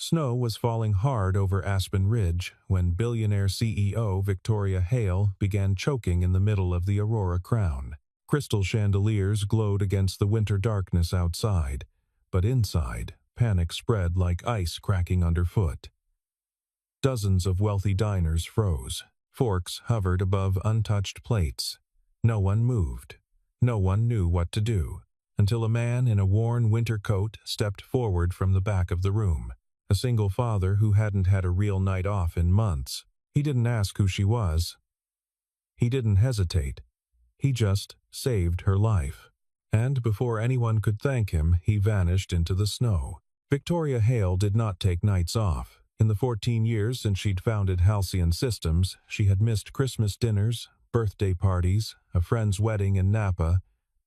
Snow was falling hard over Aspen Ridge when billionaire CEO Victoria Hale began choking in the middle of the Aurora Crown. Crystal chandeliers glowed against the winter darkness outside, but inside, panic spread like ice cracking underfoot. Dozens of wealthy diners froze. Forks hovered above untouched plates. No one moved. No one knew what to do, until a man in a worn winter coat stepped forward from the back of the room. A single father who hadn't had a real night off in months. He didn't ask who she was. He didn't hesitate. He just saved her life. And before anyone could thank him, he vanished into the snow. Victoria Hale did not take nights off. In the 14 years since she'd founded Halcyon Systems, she had missed Christmas dinners, birthday parties, a friend's wedding in Napa,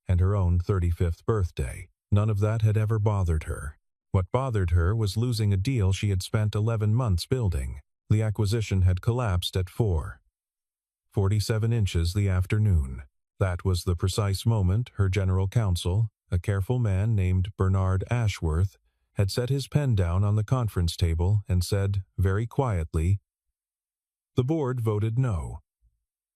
and her own 35th birthday. None of that had ever bothered her. What bothered her was losing a deal she had spent 11 months building. The acquisition had collapsed at 4:47 inches the afternoon. That was the precise moment her general counsel, a careful man named Bernard Ashworth, had set his pen down on the conference table and said, very quietly, "The board voted no."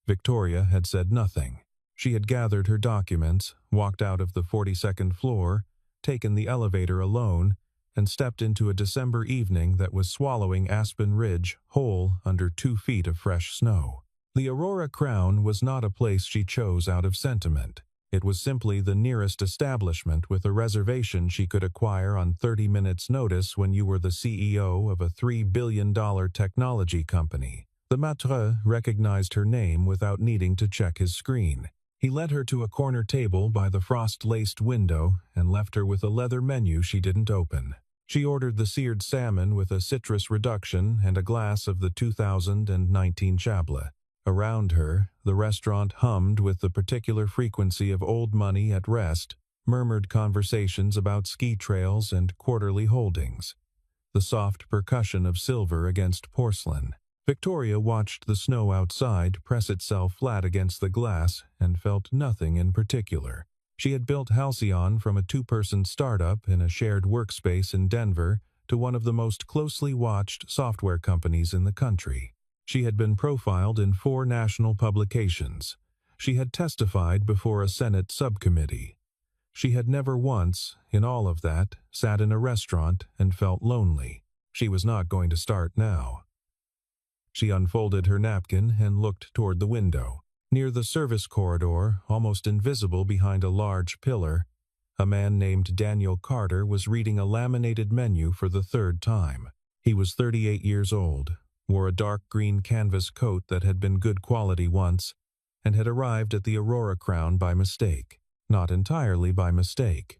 Victoria had said nothing. She had gathered her documents, walked out of the 42nd floor, taken the elevator alone, and stepped into a December evening that was swallowing Aspen Ridge whole under 2 feet of fresh snow. The Aurora Crown was not a place she chose out of sentiment. It was simply the nearest establishment with a reservation she could acquire on 30 minutes' notice when you were the CEO of a $3 billion technology company. The maître recognized her name without needing to check his screen. He led her to a corner table by the frost-laced window and left her with a leather menu she didn't open. She ordered the seared salmon with a citrus reduction and a glass of the 2019 Chablis. Around her, the restaurant hummed with the particular frequency of old money at rest, murmured conversations about ski trails and quarterly holdings. The soft percussion of silver against porcelain. Victoria watched the snow outside press itself flat against the glass and felt nothing in particular. She had built Halcyon from a 2-person startup in a shared workspace in Denver to one of the most closely watched software companies in the country. She had been profiled in 4 national publications. She had testified before a Senate subcommittee. She had never once, in all of that, sat in a restaurant and felt lonely. She was not going to start now. She unfolded her napkin and looked toward the window. Near the service corridor, almost invisible behind a large pillar, a man named Daniel Carter was reading a laminated menu for the 3rd time. He was 38 years old, wore a dark green canvas coat that had been good quality once, and had arrived at the Aurora Crown by mistake. Not entirely by mistake.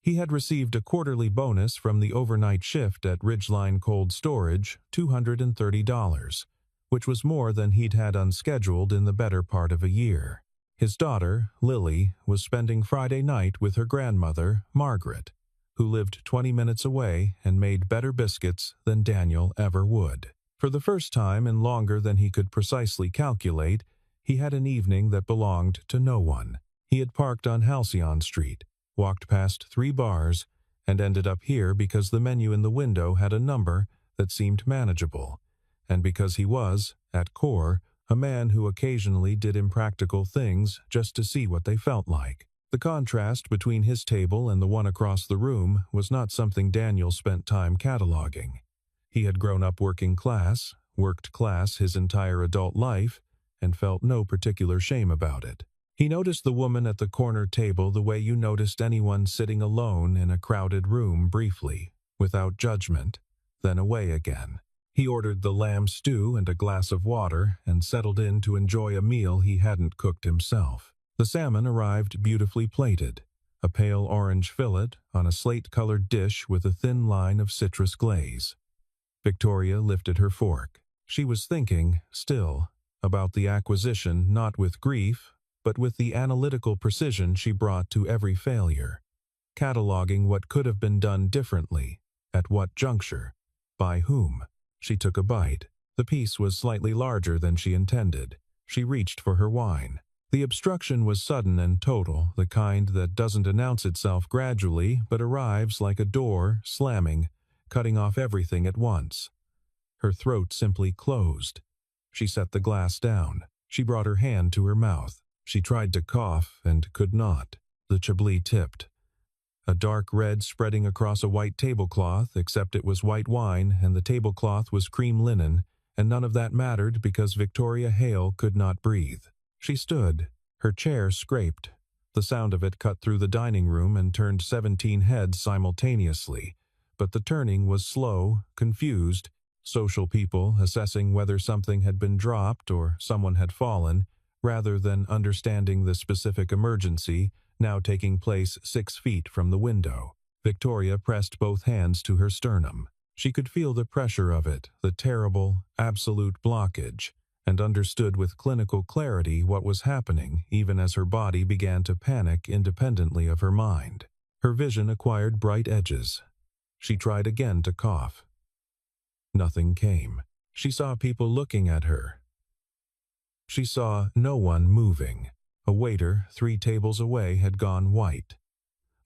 He had received a quarterly bonus from the overnight shift at Ridgeline Cold Storage, $230, which was more than he'd had unscheduled in the better part of a year. His daughter, Lily, was spending Friday night with her grandmother, Margaret, who lived 20 minutes away and made better biscuits than Daniel ever would. For the first time in longer than he could precisely calculate, he had an evening that belonged to no one. He had parked on Halcyon Street, walked past 3 bars, and ended up here because the menu in the window had a number that seemed manageable, and because he was, at core, a man who occasionally did impractical things just to see what they felt like. The contrast between his table and the one across the room was not something Daniel spent time cataloging. He had grown up working class, worked class his entire adult life, and felt no particular shame about it. He noticed the woman at the corner table the way you noticed anyone sitting alone in a crowded room briefly, without judgment, then away again. He ordered the lamb stew and a glass of water and settled in to enjoy a meal he hadn't cooked himself. The salmon arrived beautifully plated, a pale orange fillet on a slate-colored dish with a thin line of citrus glaze. Victoria lifted her fork. She was thinking, still, about the acquisition not with grief, but with the analytical precision she brought to every failure, cataloging what could have been done differently, at what juncture, by whom. She took a bite. The piece was slightly larger than she intended. She reached for her wine. The obstruction was sudden and total, the kind that doesn't announce itself gradually but arrives like a door, slamming, cutting off everything at once. Her throat simply closed. She set the glass down. She brought her hand to her mouth. She tried to cough and could not. The Chablis tipped. A dark red spreading across a white tablecloth, except it was white wine and the tablecloth was cream linen, and none of that mattered because Victoria Hale could not breathe. She stood. Her chair scraped. The sound of it cut through the dining room and turned 17 heads simultaneously, but the turning was slow, confused, social people assessing whether something had been dropped or someone had fallen, rather than understanding the specific emergency now taking place 6 feet from the window. Victoria pressed both hands to her sternum. She could feel the pressure of it, the terrible, absolute blockage, and understood with clinical clarity what was happening even as her body began to panic independently of her mind. Her vision acquired bright edges. She tried again to cough. Nothing came. She saw people looking at her. She saw no one moving. A waiter 3 tables away had gone white.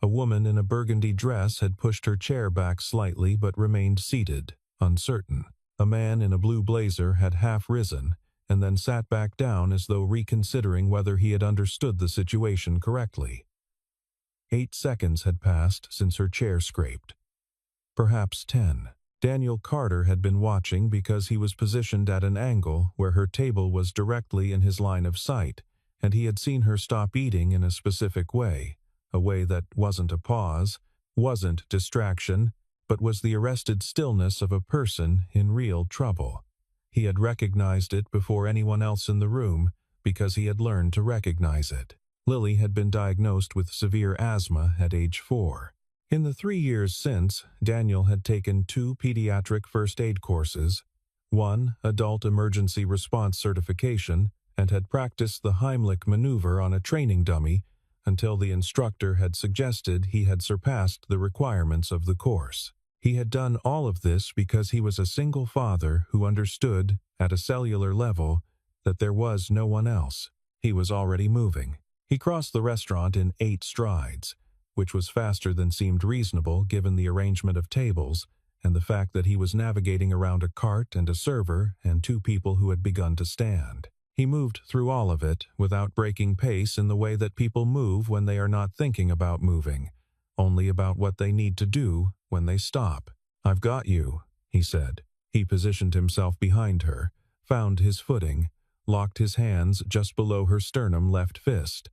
A woman in a burgundy dress had pushed her chair back slightly but remained seated, uncertain. A man in a blue blazer had half risen and then sat back down as though reconsidering whether he had understood the situation correctly. 8 seconds had passed since her chair scraped. Perhaps 10. Daniel Carter had been watching because he was positioned at an angle where her table was directly in his line of sight, and he had seen her stop eating in a specific way, a way that wasn't a pause, wasn't distraction, but was the arrested stillness of a person in real trouble. He had recognized it before anyone else in the room because he had learned to recognize it. Lily had been diagnosed with severe asthma at age 4. In the 3 years since, Daniel had taken 2 pediatric first aid courses, 1 adult emergency response certification, and had practiced the Heimlich maneuver on a training dummy until the instructor had suggested he had surpassed the requirements of the course. He had done all of this because he was a single father who understood, at a cellular level, that there was no one else. He was already moving. He crossed the restaurant in 8 strides, which was faster than seemed reasonable given the arrangement of tables and the fact that he was navigating around a cart and a server and 2 people who had begun to stand. He moved through all of it without breaking pace in the way that people move when they are not thinking about moving, only about what they need to do when they stop. "I've got you," he said. He positioned himself behind her, found his footing, locked his hands just below her sternum left fist.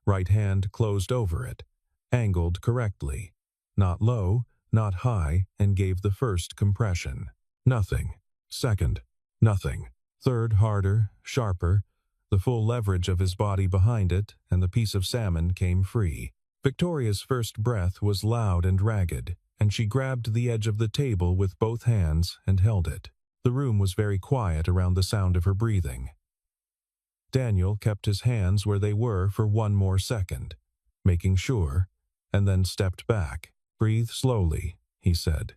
Right hand closed over it, angled correctly, not low, not high, and gave the first compression. Nothing. Second. Nothing. Third, harder, sharper, the full leverage of his body behind it, and the piece of salmon came free. Victoria's first breath was loud and ragged, and she grabbed the edge of the table with both hands and held it. The room was very quiet around the sound of her breathing. Daniel kept his hands where they were for 1 more second, making sure, and then stepped back. "Breathe slowly," he said.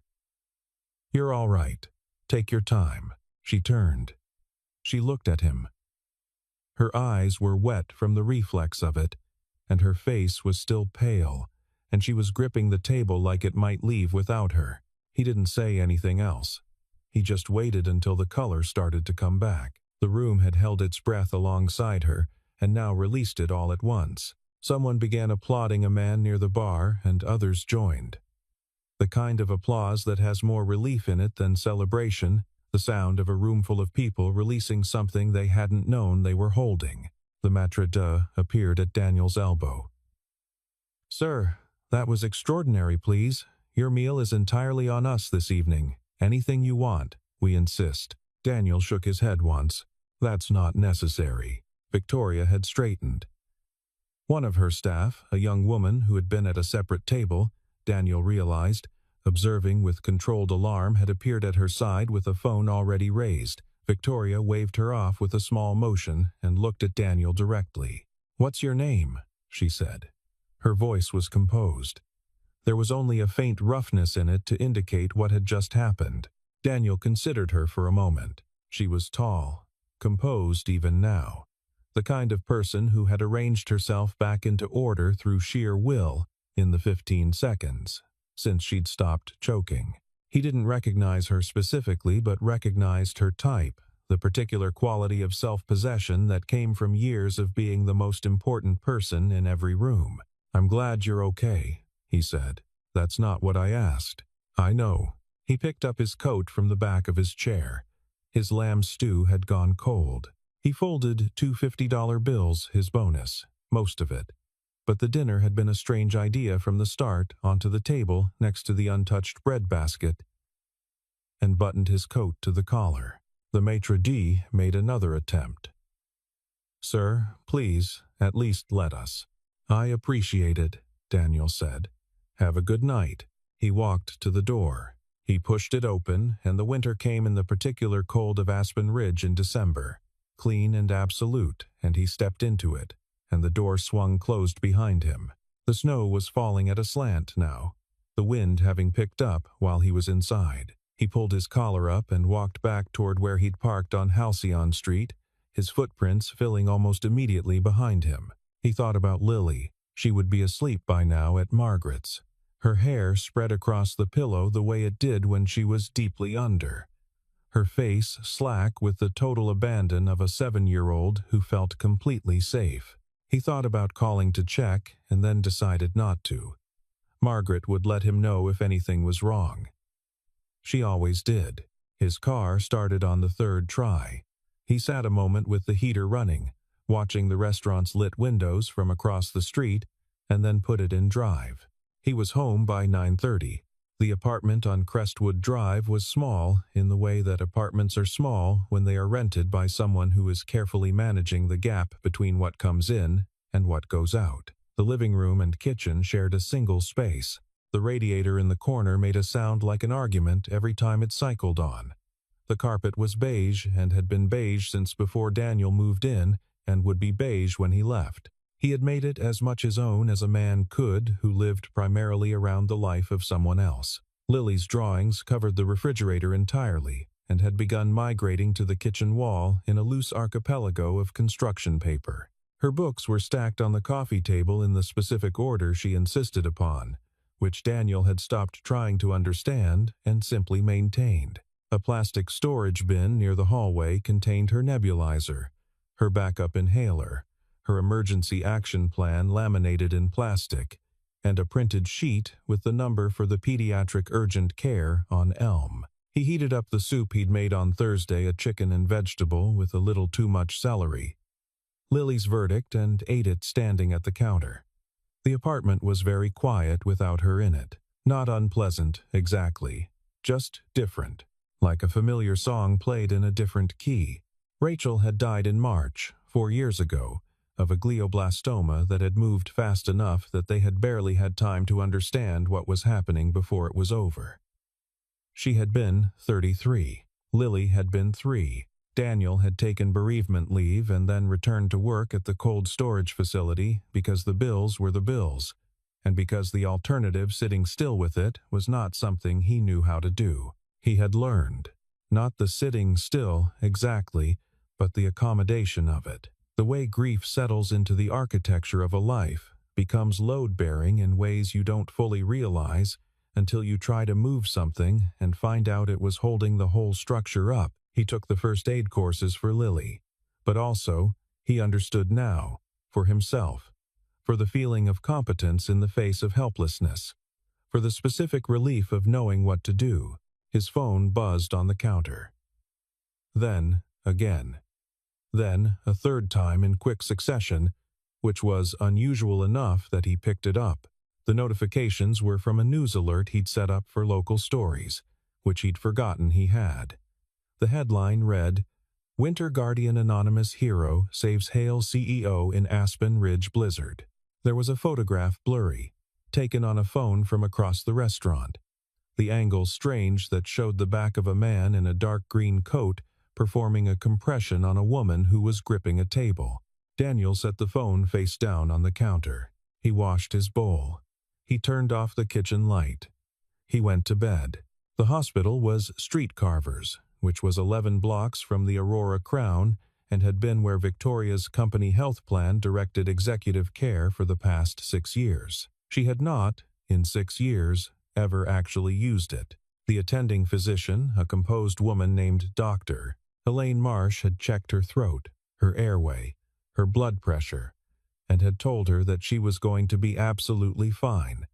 "You're all right. Take your time." She turned. She looked at him. Her eyes were wet from the reflex of it, and her face was still pale, and she was gripping the table like it might leave without her. He didn't say anything else. He just waited until the color started to come back. The room had held its breath alongside her, and now released it all at once. Someone began applauding a man near the bar, and others joined. The kind of applause that has more relief in it than celebration, the sound of a roomful of people releasing something they hadn't known they were holding. The maître d' appeared at Daniel's elbow. "Sir, that was extraordinary, please. Your meal is entirely on us this evening. Anything you want, we insist." Daniel shook his head once. "That's not necessary." Victoria had straightened. One of her staff, a young woman who had been at a separate table, Daniel realized, observing with controlled alarm, had appeared at her side with a phone already raised. Victoria waved her off with a small motion and looked at Daniel directly. "What's your name?" she said. Her voice was composed. There was only a faint roughness in it to indicate what had just happened. Daniel considered her for a moment. She was tall, composed even now. The kind of person who had arranged herself back into order through sheer will in the 15 seconds since she'd stopped choking. He didn't recognize her specifically, but recognized her type, the particular quality of self-possession that came from years of being the most important person in every room. "I'm glad you're okay," he said. "That's not what I asked." "I know." He picked up his coat from the back of his chair. His lamb stew had gone cold. He folded two $50 bills, his bonus, most of it. But the dinner had been a strange idea from the start, onto the table next to the untouched bread basket, and buttoned his coat to the collar. The maitre d' made another attempt. "Sir, please, at least let us." "I appreciate it," Daniel said. "Have a good night." He walked to the door. He pushed it open, and the winter came in the particular cold of Aspen Ridge in December, clean and absolute, and he stepped into it, and the door swung closed behind him. The snow was falling at a slant now, the wind having picked up while he was inside. He pulled his collar up and walked back toward where he'd parked on Halcyon Street, his footprints filling almost immediately behind him. He thought about Lily. She would be asleep by now at Margaret's. Her hair spread across the pillow the way it did when she was deeply under. Her face slack with the total abandon of a 7-year-old who felt completely safe. He thought about calling to check and then decided not to. Margaret would let him know if anything was wrong. She always did. His car started on the third try. He sat a moment with the heater running, watching the restaurant's lit windows from across the street, and then put it in drive. He was home by 9:30. The apartment on Crestwood Drive was small in the way that apartments are small when they are rented by someone who is carefully managing the gap between what comes in and what goes out. The living room and kitchen shared a single space. The radiator in the corner made a sound like an argument every time it cycled on. The carpet was beige and had been beige since before Daniel moved in and would be beige when he left. He had made it as much his own as a man could who lived primarily around the life of someone else. Lily's drawings covered the refrigerator entirely and had begun migrating to the kitchen wall in a loose archipelago of construction paper. Her books were stacked on the coffee table in the specific order she insisted upon, which Daniel had stopped trying to understand and simply maintained. A plastic storage bin near the hallway contained her nebulizer, her backup inhaler, her emergency action plan laminated in plastic, and a printed sheet with the number for the pediatric urgent care on Elm. He heated up the soup he'd made on Thursday, a chicken and vegetable with a little too much celery. Lily's verdict, and ate it standing at the counter. The apartment was very quiet without her in it. Not unpleasant, exactly. Just different. Like a familiar song played in a different key. Rachel had died in March, 4 years ago, of a glioblastoma that had moved fast enough that they had barely had time to understand what was happening before it was over. She had been 33. Lily had been 3. Daniel had taken bereavement leave and then returned to work at the cold storage facility because the bills were the bills, and because the alternative, sitting still with it, was not something he knew how to do. He had learned. Not the sitting still, exactly, but the accommodation of it. The way grief settles into the architecture of a life, becomes load-bearing in ways you don't fully realize until you try to move something and find out it was holding the whole structure up. He took the first aid courses for Lily, but also, he understood now, for himself, for the feeling of competence in the face of helplessness, for the specific relief of knowing what to do. His phone buzzed on the counter. Then, again. Then, a third time in quick succession, which was unusual enough that he picked it up. The notifications were from a news alert he'd set up for local stories, which he'd forgotten he had. The headline read, "Winter Guardian Anonymous Hero Saves Hale CEO in Aspen Ridge Blizzard." There was a photograph blurry, taken on a phone from across the restaurant. The angle strange that showed the back of a man in a dark green coat performing a compression on a woman who was gripping a table. Daniel set the phone face down on the counter. He washed his bowl. He turned off the kitchen light. He went to bed. The hospital was Street Carvers, which was 11 blocks from the Aurora Crown and had been where Victoria's company health plan directed executive care for the past 6 years. She had not, in 6 years, ever actually used it. The attending physician, a composed woman named Dr. Elaine Marsh, had checked her throat, her airway, her blood pressure, and had told her that she was going to be absolutely fine,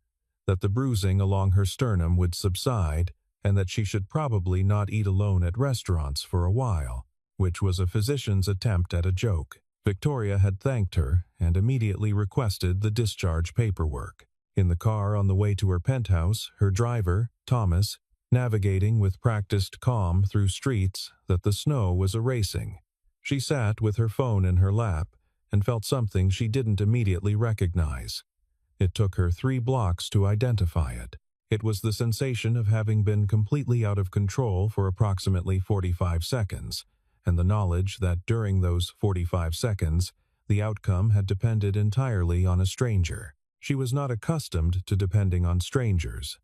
that the bruising along her sternum would subside, and that she should probably not eat alone at restaurants for a while, which was a physician's attempt at a joke. Victoria had thanked her and immediately requested the discharge paperwork. In the car on the way to her penthouse, her driver, Thomas, navigating with practiced calm through streets that the snow was erasing. She sat with her phone in her lap and felt something she didn't immediately recognize. It took her 3 blocks to identify it. It was the sensation of having been completely out of control for approximately 45 seconds, and the knowledge that during those 45 seconds, the outcome had depended entirely on a stranger. She was not accustomed to depending on strangers.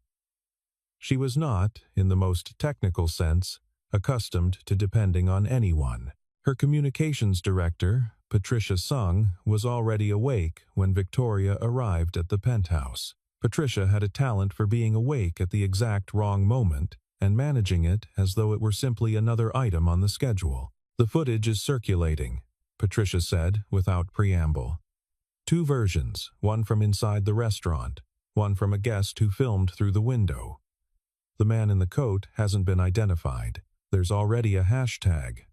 She was not, in the most technical sense, accustomed to depending on anyone. Her communications director, Patricia Sung, was already awake when Victoria arrived at the penthouse. Patricia had a talent for being awake at the exact wrong moment and managing it as though it were simply another item on the schedule. "The footage is circulating," Patricia said without preamble. 2 versions, one from inside the restaurant, one from a guest who filmed through the window. The man in the coat hasn't been identified. There's already a hashtag.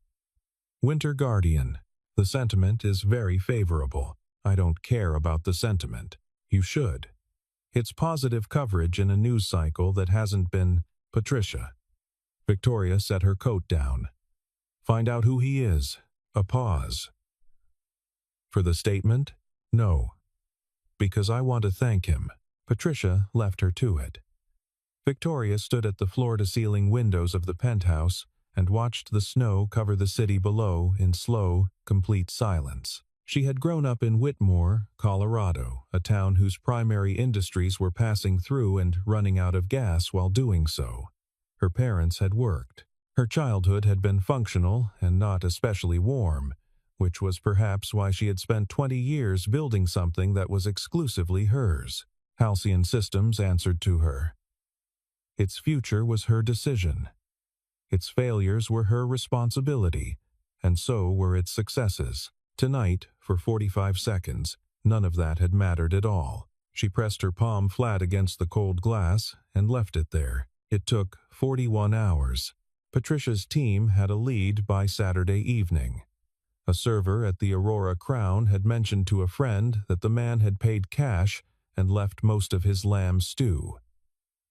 Winter Guardian. The sentiment is very favorable. I don't care about the sentiment. You should. It's positive coverage in a news cycle that hasn't been. Patricia. Victoria set her coat down. Find out who he is. A pause. For the statement? No. Because I want to thank him. Patricia left her to it. Victoria stood at the floor-to-ceiling windows of the penthouse and watched the snow cover the city below in slow, complete silence. She had grown up in Whitmore, Colorado, a town whose primary industries were passing through and running out of gas while doing so. Her parents had worked. Her childhood had been functional and not especially warm, which was perhaps why she had spent 20 years building something that was exclusively hers. Halcyon Systems answered to her. Its future was her decision. Its failures were her responsibility, and so were its successes. Tonight, for 45 seconds, none of that had mattered at all. She pressed her palm flat against the cold glass and left it there. It took 41 hours. Patricia's team had a lead by Saturday evening. A server at the Aurora Crown had mentioned to a friend that the man had paid cash and left most of his lamb stew.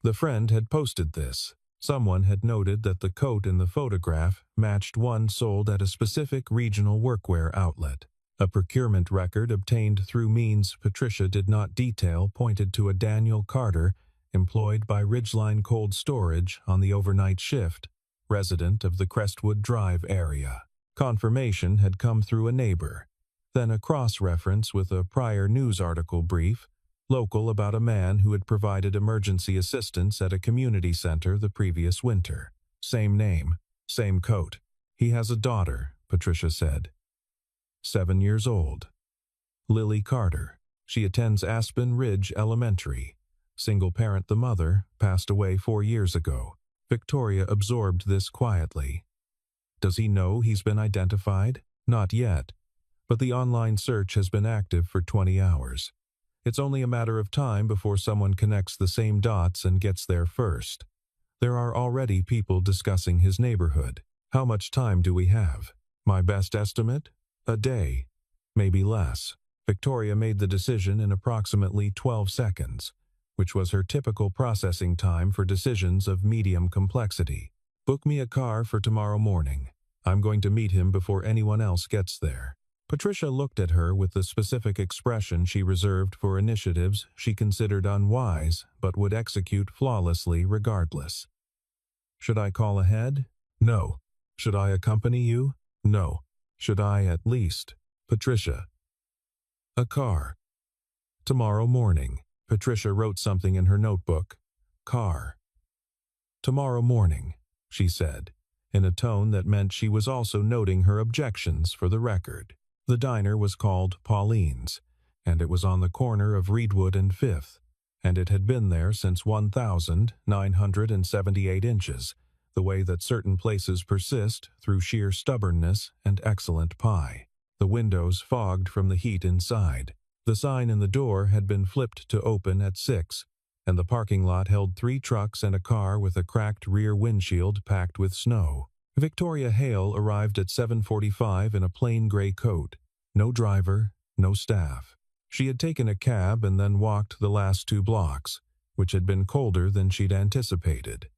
The friend had posted this. Someone had noted that the coat in the photograph matched one sold at a specific regional workwear outlet. A procurement record obtained through means Patricia did not detail pointed to a Daniel Carter, employed by Ridgeline Cold Storage on the overnight shift, resident of the Crestwood Drive area. Confirmation had come through a neighbor, then a cross-reference with a prior news article brief, local, about a man who had provided emergency assistance at a community center the previous winter. Same name, same coat. He has a daughter, Patricia said. 7 years old. Lily Carter. She attends Aspen Ridge Elementary. Single parent, the mother passed away 4 years ago. Victoria absorbed this quietly. Does he know he's been identified? Not yet, but the online search has been active for 20 hours. It's only a matter of time before someone connects the same dots and gets there first. There are already people discussing his neighborhood. How much time do we have? My best estimate? A day. Maybe less. Victoria made the decision in approximately 12 seconds, which was her typical processing time for decisions of medium complexity. Book me a car for tomorrow morning. I'm going to meet him before anyone else gets there. Patricia looked at her with the specific expression she reserved for initiatives she considered unwise but would execute flawlessly regardless. Should I call ahead? No. Should I accompany you? No. Should I at least? Patricia. A car. Tomorrow morning. Patricia wrote something in her notebook. Car. Tomorrow morning, she said, in a tone that meant she was also noting her objections for the record. The diner was called Pauline's, and it was on the corner of Reedwood and Fifth. and it had been there since 1,978 inches, the way that certain places persist through sheer stubbornness and excellent pie. The windows fogged from the heat inside. The sign in the door had been flipped to open at 6, and the parking lot held 3 trucks and a car with a cracked rear windshield packed with snow. Victoria Hale arrived at 7:45 in a plain gray coat. No driver, no staff. She had taken a cab and then walked the last 2 blocks, which had been colder than she'd anticipated.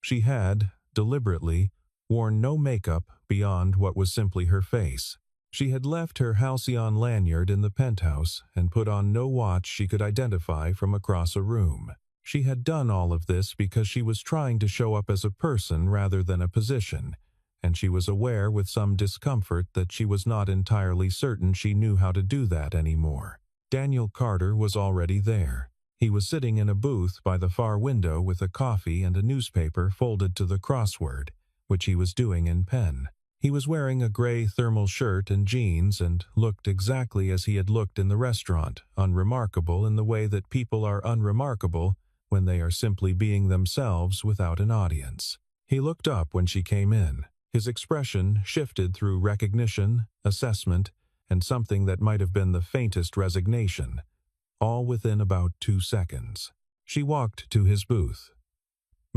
She had, deliberately, worn no makeup beyond what was simply her face. She had left her halcyon lanyard in the penthouse and put on no watch she could identify from across a room. She had done all of this because she was trying to show up as a person rather than a position, and she was aware with some discomfort that she was not entirely certain she knew how to do that anymore. Daniel Carter was already there. He was sitting in a booth by the far window with a coffee and a newspaper folded to the crossword, which he was doing in pen. He was wearing a gray thermal shirt and jeans and looked exactly as he had looked in the restaurant, unremarkable in the way that people are unremarkable when they are simply being themselves without an audience. He looked up when she came in. His expression shifted through recognition, assessment, and something that might have been the faintest resignation, all within about 2 seconds. She walked to his booth.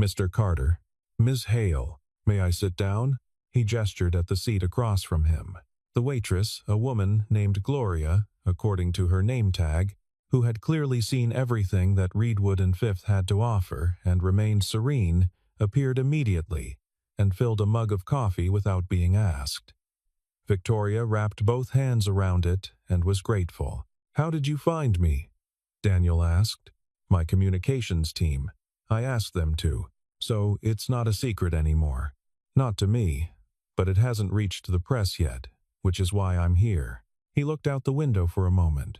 "Mr. Carter, Ms. Hale, may I sit down?" He gestured at the seat across from him. The waitress, a woman named Gloria, according to her name tag, who had clearly seen everything that Reedwood and Fifth had to offer and remained serene, appeared immediately and filled a mug of coffee without being asked. Victoria wrapped both hands around it and was grateful. "How did you find me?" Daniel asked. "My communications team. I asked them to. So it's not a secret anymore. Not to me, but it hasn't reached the press yet, which is why I'm here." He looked out the window for a moment.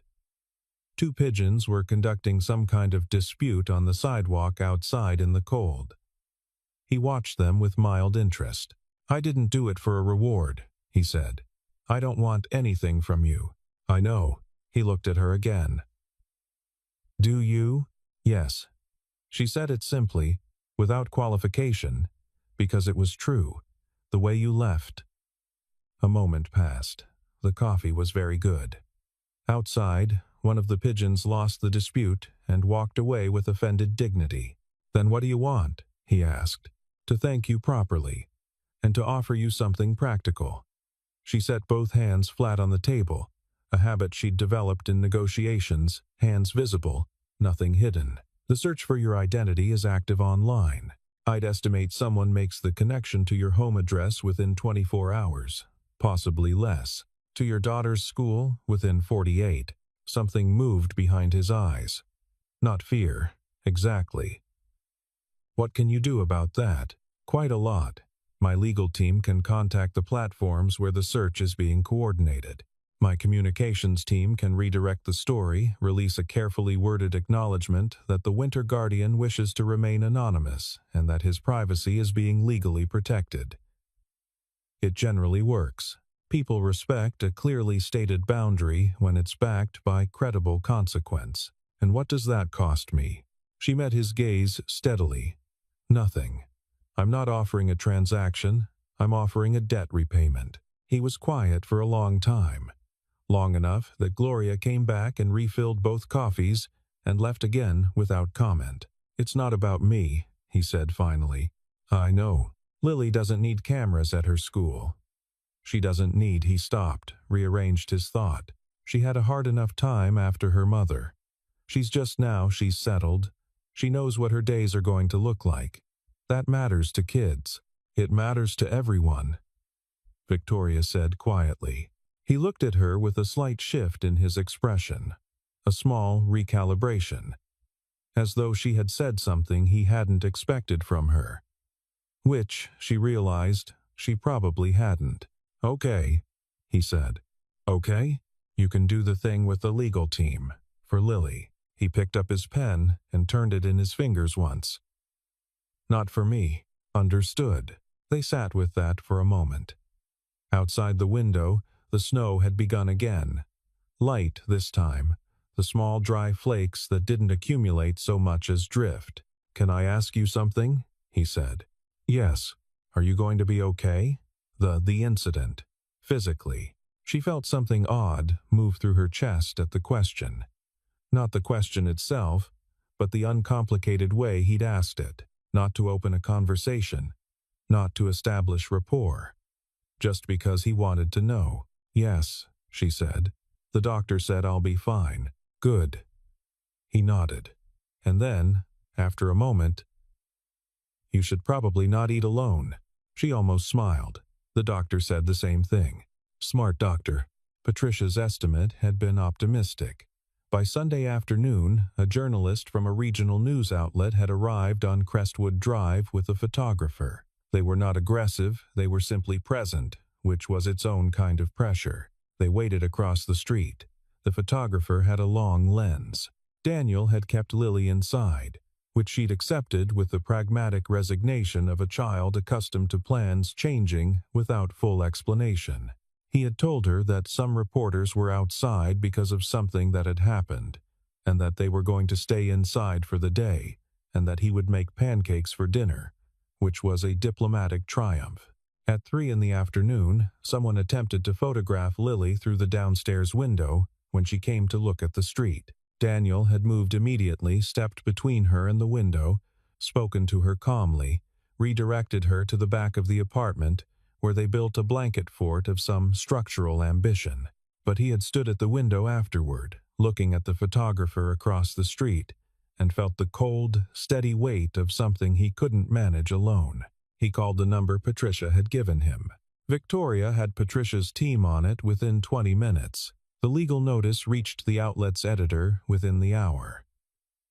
2 pigeons were conducting some kind of dispute on the sidewalk outside in the cold. He watched them with mild interest. "I didn't do it for a reward," he said. "I don't want anything from you." "I know." He looked at her again. "Do you?" "Yes." She said it simply, without qualification, because it was true. "The way you left." A moment passed. The coffee was very good. Outside, one of the pigeons lost the dispute and walked away with offended dignity. "Then what do you want?" he asked. "To thank you properly, and to offer you something practical." She set both hands flat on the table, a habit she'd developed in negotiations, hands visible, nothing hidden. "The search for your identity is active online. I'd estimate someone makes the connection to your home address within 24 hours, possibly less. To your daughter's school within 48. Something moved behind his eyes. "Not fear, exactly." "What can you do about that?" "Quite a lot. My legal team can contact the platforms where the search is being coordinated. My communications team can redirect the story, release a carefully worded acknowledgement that the Winter Guardian wishes to remain anonymous and that his privacy is being legally protected. It generally works. People respect a clearly stated boundary when it's backed by credible consequence. And what does that cost me?" She met his gaze steadily. "Nothing. I'm not offering a transaction. I'm offering a debt repayment." He was quiet for a long time. Long enough that Gloria came back and refilled both coffees and left again without comment. "It's not about me," he said finally. "I know. Lily doesn't need cameras at her school. She doesn't need," he stopped, rearranged his thought. "She had a hard enough time after her mother. She's settled. She knows what her days are going to look like. That matters to kids. It matters to everyone," Victoria said quietly. He looked at her with a slight shift in his expression, a small recalibration, as though she had said something he hadn't expected from her. Which, she realized, she probably hadn't. "Okay," he said. "Okay? You can do the thing with the legal team, for Lily." He picked up his pen and turned it in his fingers once. "Not for me." "Understood." They sat with that for a moment. Outside the window, the snow had begun again. Light this time, the small dry flakes that didn't accumulate so much as drift. "Can I ask you something?" he said. "Yes. Are you going to be okay?" The incident. Physically. She felt something odd move through her chest at the question. Not the question itself, but the uncomplicated way he'd asked it. Not to open a conversation. Not to establish rapport. Just because he wanted to know. "Yes," she said. "The doctor said I'll be fine." "Good." He nodded. And then, after a moment, "You should probably not eat alone." She almost smiled. The doctor said the same thing. Smart doctor. Patricia's estimate had been optimistic. By Sunday afternoon, a journalist from a regional news outlet had arrived on Crestwood Drive with a photographer. They were not aggressive, they were simply present, which was its own kind of pressure. They waited across the street. The photographer had a long lens. Daniel had kept Lily inside, which she'd accepted with the pragmatic resignation of a child accustomed to plans changing without full explanation. He had told her that some reporters were outside because of something that had happened, and that they were going to stay inside for the day, and that he would make pancakes for dinner, which was a diplomatic triumph. At 3 in the afternoon, someone attempted to photograph Lily through the downstairs window when she came to look at the street. Daniel had moved immediately, stepped between her and the window, spoken to her calmly, redirected her to the back of the apartment, where they built a blanket fort of some structural ambition. But he had stood at the window afterward, looking at the photographer across the street, and felt the cold, steady weight of something he couldn't manage alone. He called the number Patricia had given him. Victoria had Patricia's team on it within 20 minutes. The legal notice reached the outlet's editor within the hour.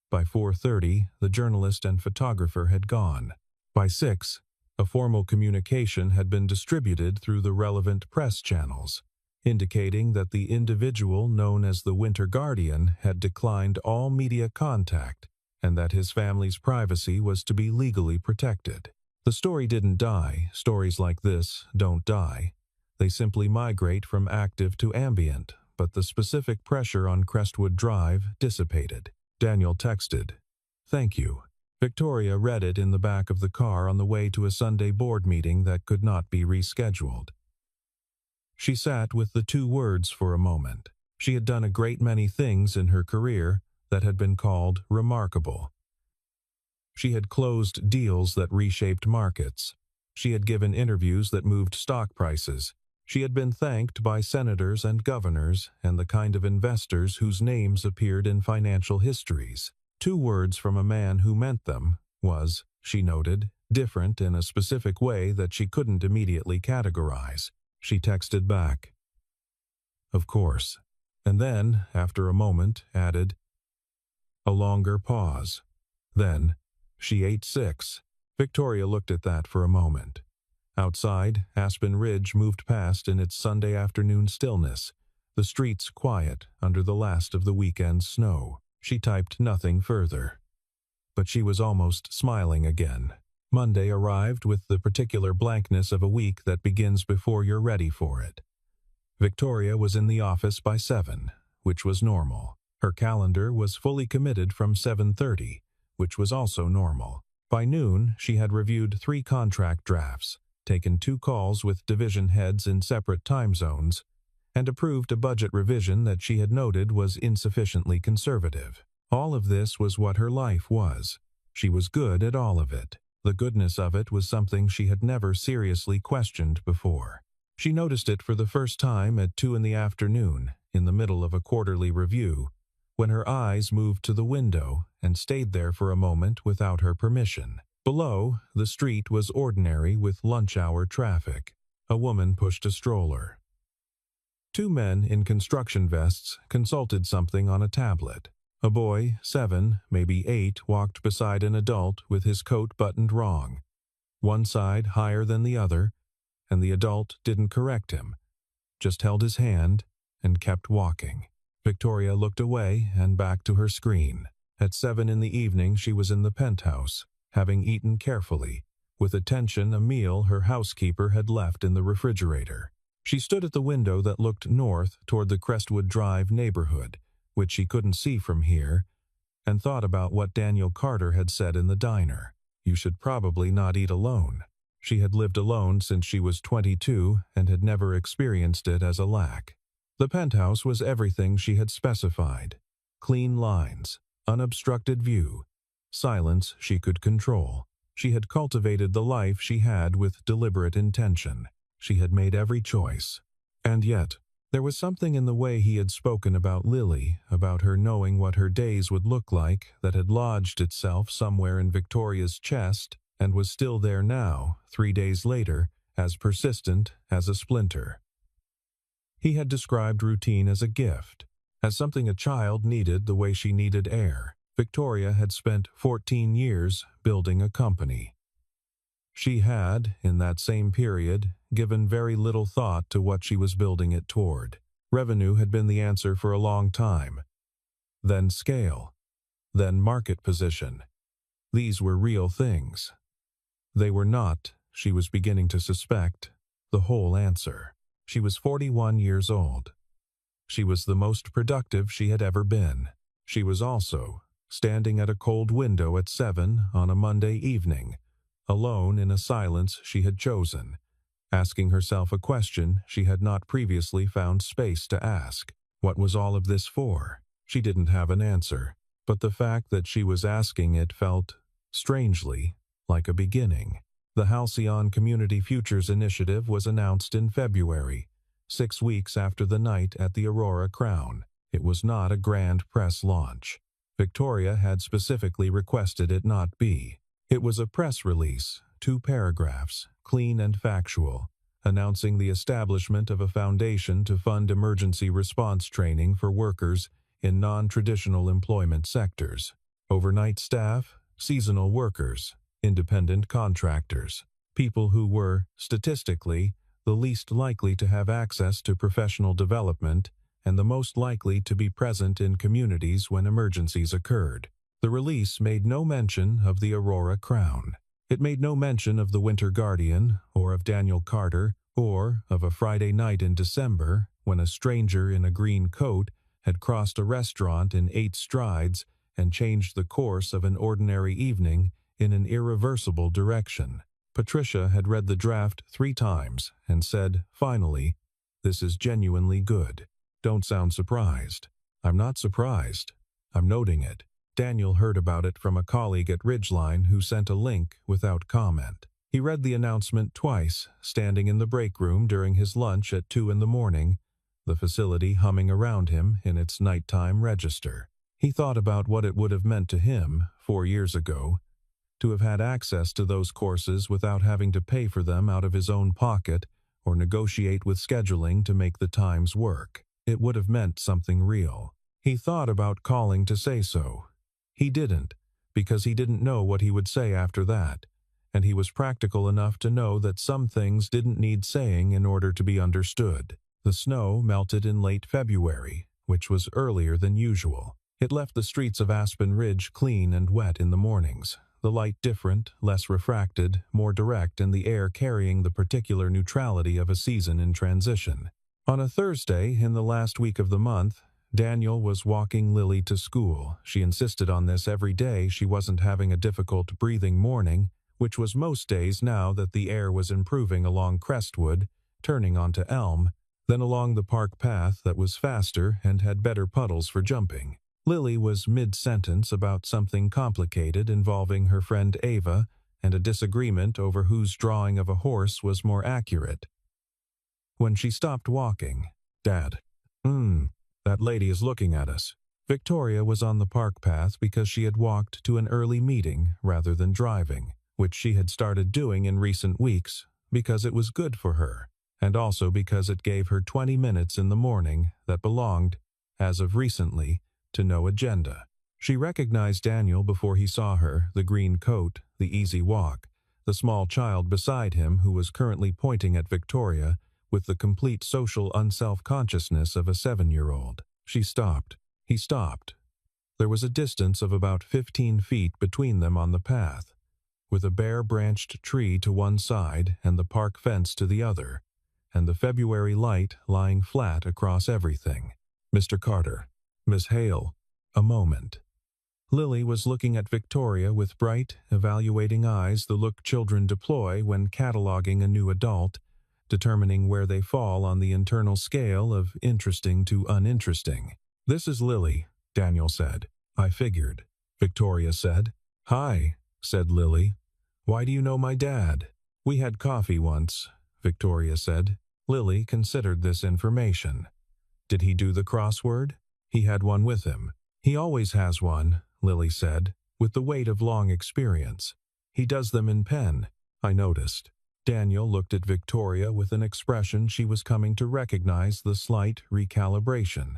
By 4:30, the journalist and photographer had gone. By 6, a formal communication had been distributed through the relevant press channels, indicating that the individual known as the Winter Guardian had declined all media contact and that his family's privacy was to be legally protected. The story didn't die. Stories like this don't die. They simply migrate from active to ambient, but the specific pressure on Crestwood Drive dissipated. Daniel texted, "Thank you." Victoria read it in the back of the car on the way to a Sunday board meeting that could not be rescheduled. She sat with the 2 words for a moment. She had done a great many things in her career that had been called remarkable. She had closed deals that reshaped markets. She had given interviews that moved stock prices. She had been thanked by senators and governors and the kind of investors whose names appeared in financial histories. 2 words from a man who meant them was, she noted, different in a specific way that she couldn't immediately categorize. She texted back, "Of course," and then, after a moment, added, a longer pause. Then, she ate 6. Victoria looked at that for a moment. Outside, Aspen Ridge moved past in its Sunday afternoon stillness, the streets quiet under the last of the weekend's snow. She typed nothing further. But she was almost smiling again. Monday arrived with the particular blankness of a week that begins before you're ready for it. Victoria was in the office by 7, which was normal. Her calendar was fully committed from 7:30, which was also normal. By noon, she had reviewed 3 contract drafts, taken 2 calls with division heads in separate time zones, and approved a budget revision that she had noted was insufficiently conservative. All of this was what her life was. She was good at all of it. The goodness of it was something she had never seriously questioned before. She noticed it for the first time at 2 in the afternoon, in the middle of a quarterly review, when her eyes moved to the window and stayed there for a moment without her permission. Below, the street was ordinary with lunch-hour traffic. A woman pushed a stroller. 2 men in construction vests consulted something on a tablet. A boy, 7, maybe 8, walked beside an adult with his coat buttoned wrong, one side higher than the other, and the adult didn't correct him, just held his hand and kept walking. Victoria looked away and back to her screen. At 7 in the evening she was in the penthouse, having eaten carefully, with attention, a meal her housekeeper had left in the refrigerator. She stood at the window that looked north toward the Crestwood Drive neighborhood, which she couldn't see from here, and thought about what Daniel Carter had said in the diner. You should probably not eat alone. She had lived alone since she was 22 and had never experienced it as a lack. The penthouse was everything she had specified. Clean lines, unobstructed view, silence she could control. She had cultivated the life she had with deliberate intention. She had made every choice. And yet, there was something in the way he had spoken about Lily, about her knowing what her days would look like, that had lodged itself somewhere in Victoria's chest and was still there now, 3 days later, as persistent as a splinter. He had described routine as a gift, as something a child needed the way she needed air. Victoria had spent 14 years building a company. She had, in that same period, given very little thought to what she was building it toward. Revenue had been the answer for a long time. Then scale. Then market position. These were real things. They were not, she was beginning to suspect, the whole answer. She was 41 years old. She was the most productive she had ever been. She was also standing at a cold window at 7 on a Monday evening, alone in a silence she had chosen, asking herself a question she had not previously found space to ask. What was all of this for? She didn't have an answer, but the fact that she was asking it felt, strangely, like a beginning. The Halcyon Community Futures Initiative was announced in February, 6 weeks after the night at the Aurora Crown. It was not a grand press launch. Victoria had specifically requested it not be. It was a press release, 2 paragraphs, clean and factual, announcing the establishment of a foundation to fund emergency response training for workers in non-traditional employment sectors, overnight staff, seasonal workers, independent contractors, people who were, statistically, the least likely to have access to professional development and the most likely to be present in communities when emergencies occurred. The release made no mention of the Aurora Crown. It made no mention of the Winter Guardian, or of Daniel Carter, or of a Friday night in December when a stranger in a green coat had crossed a restaurant in 8 strides and changed the course of an ordinary evening in an irreversible direction. Patricia had read the draft 3 times and said, finally, "This is genuinely good. Don't sound surprised." "I'm not surprised. I'm noting it." Daniel heard about it from a colleague at Ridgeline who sent a link without comment. He read the announcement twice, standing in the break room during his lunch at 2 in the morning, the facility humming around him in its nighttime register. He thought about what it would have meant to him, 4 years ago, to have had access to those courses without having to pay for them out of his own pocket or negotiate with scheduling to make the times work. It would have meant something real. He thought about calling to say so. He didn't, because he didn't know what he would say after that, and he was practical enough to know that some things didn't need saying in order to be understood. The snow melted in late February, which was earlier than usual. It left the streets of Aspen Ridge clean and wet in the mornings, the light different, less refracted, more direct, and the air carrying the particular neutrality of a season in transition. On a Thursday in the last week of the month, Daniel was walking Lily to school. She insisted on this every day she wasn't having a difficult breathing morning, which was most days now that the air was improving along Crestwood, turning onto Elm, then along the park path that was faster and had better puddles for jumping. Lily was mid-sentence about something complicated involving her friend Ava and a disagreement over whose drawing of a horse was more accurate. When she stopped walking, "Dad, that lady is looking at us." Victoria was on the park path because she had walked to an early meeting rather than driving, which she had started doing in recent weeks because it was good for her, and also because it gave her 20 minutes in the morning that belonged, as of recently, to no agenda. She recognized Daniel before he saw her, the green coat, the easy walk, the small child beside him who was currently pointing at Victoria with the complete social unself-consciousness of a 7-year-old. She stopped. He stopped. There was a distance of about 15 feet between them on the path, with a bare-branched tree to one side and the park fence to the other, and the February light lying flat across everything. "Mr. Carter." Miss Hale. A moment. Lily was looking at Victoria with bright, evaluating eyes, the look children deploy when cataloging a new adult, determining where they fall on the internal scale of interesting to uninteresting. "This is Lily," Daniel said. "I figured," Victoria said. "Hi," said Lily. "Why do you know my dad?" "We had coffee once," Victoria said. Lily considered this information. "Did he do the crossword?" "He had one with him." "He always has one," Lily said, "with the weight of long experience. He does them in pen, I noticed." Daniel looked at Victoria with an expression she was coming to recognize the slight recalibration,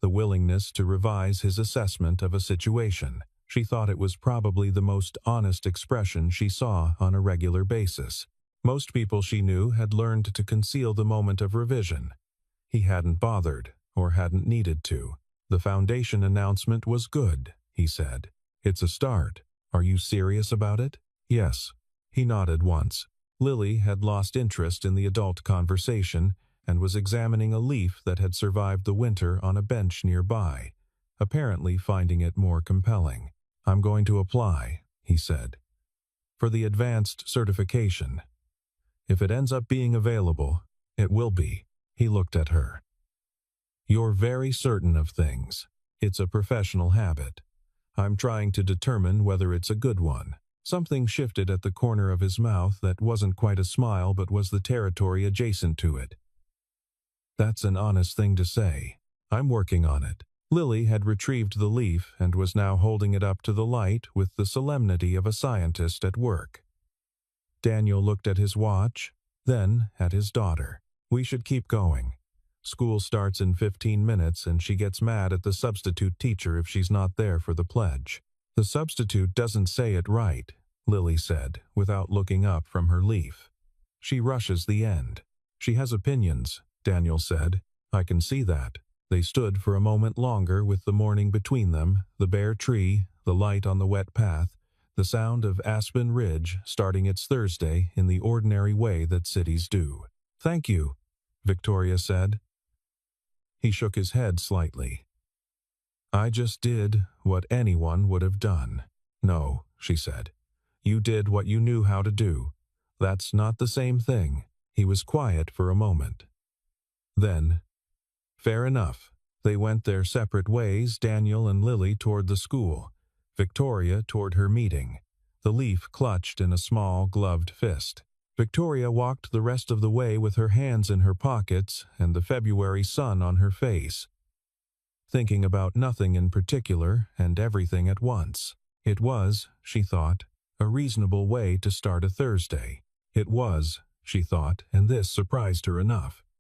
the willingness to revise his assessment of a situation. She thought it was probably the most honest expression she saw on a regular basis. Most people she knew had learned to conceal the moment of revision. He hadn't bothered, or hadn't needed to. "The foundation announcement was good," he said. "It's a start. Are you serious about it?" "Yes." He nodded once. Lily had lost interest in the adult conversation and was examining a leaf that had survived the winter on a bench nearby, apparently finding it more compelling. "I'm going to apply," he said, "for the advanced certification. If it ends up being available, it will be." He looked at her. "You're very certain of things. It's a professional habit. I'm trying to determine whether it's a good one." Something shifted at the corner of his mouth that wasn't quite a smile but was the territory adjacent to it. "That's an honest thing to say. I'm working on it." Lily had retrieved the leaf and was now holding it up to the light with the solemnity of a scientist at work. Daniel looked at his watch, then at his daughter. "We should keep going. School starts in 15 minutes and she gets mad at the substitute teacher if she's not there for the pledge." "The substitute doesn't say it right," Lily said, without looking up from her leaf. "She rushes the end." "She has opinions," Daniel said. "I can see that." They stood for a moment longer with the morning between them, the bare tree, the light on the wet path, the sound of Aspen Ridge starting its Thursday in the ordinary way that cities do. "Thank you," Victoria said. He shook his head slightly. "I just did what anyone would have done." "No," she said. "You did what you knew how to do. That's not the same thing." He was quiet for a moment. Then, "Fair enough." They went their separate ways, Daniel and Lily toward the school, Victoria toward her meeting, the leaf clutched in a small, gloved fist. Victoria walked the rest of the way with her hands in her pockets and the February sun on her face, thinking about nothing in particular and everything at once. It was, she thought, a reasonable way to start a Thursday. It was, she thought, and this surprised her enough,